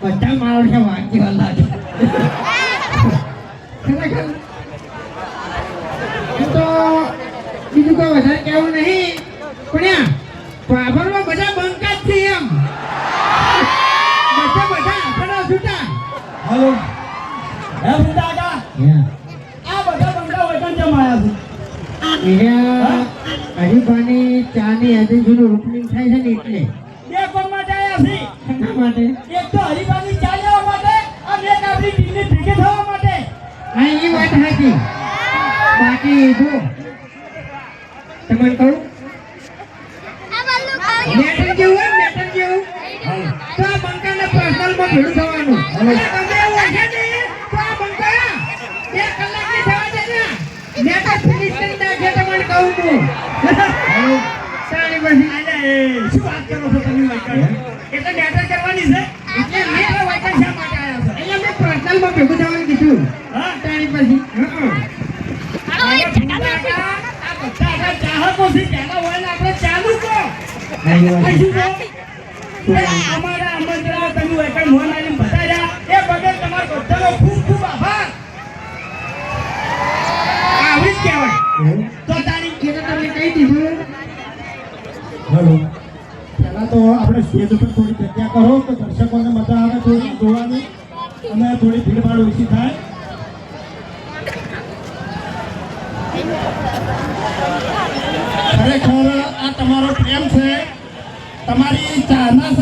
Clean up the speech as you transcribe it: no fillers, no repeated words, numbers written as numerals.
બધા મારો વાંચી વાલા છે ખરેખર તો બીજું કોઈ વધારે કહેવું નહીં પણ પાભરમાં બધા બંકા જ છે એમ બધા આપણા છૂટા હલો હે સુતા કા આ બધા બંકા વચન કેમ આયા છે હરીફાની ચાની આજે જૂનું ઓપનિંગ થાય છે ને એટલે બે કોણ માટે આયા છે શા માટે એક તો હરીફાની ચા લેવા માટે અને એક આપણી ટીમને ભેગી થવા માટે હા એ વાત સાચી બાકી જો તમને કહું મેટર જેવું તો આ બંકાને પર્સનલમાં ભેળું થવાનું તમે એવું હશે ને તો આ બંકા 2 કલાકની થવા દે ને મેટર ફિનિશ કરી નાખે તમને કહું છું સારી બસી શું વાત કરો છો તમે વાયકણ એટલે મેટર કરવાની છે એટલે મેં વાયકણ શા માટે આયા છે એટલે મેં પર્સનલમાં ભેગું થવાનું કીધું હા સારી બસી ચાહકો છે તેના હોય ને આપણે ચાલુ કહો અમારા આમંત્રણ તમે વાયકણ મોહન આવીને બતાવ્યા એ બદલ તમારો બધાનો ખૂબ ખૂબ આભાર આવી જ કહેવાય તો તારી તમે કહી દીધું હેલો પહેલા તો આપણે સ્ટેજ ઉપર થોડી જગ્યા કરો તો દર્શકોને મજા આવે થોડી જોવાની અને થોડી ભીડભાડ ઓછી થાય ખરેખર આ તમારો પ્રેમ છે તમારી ચાહના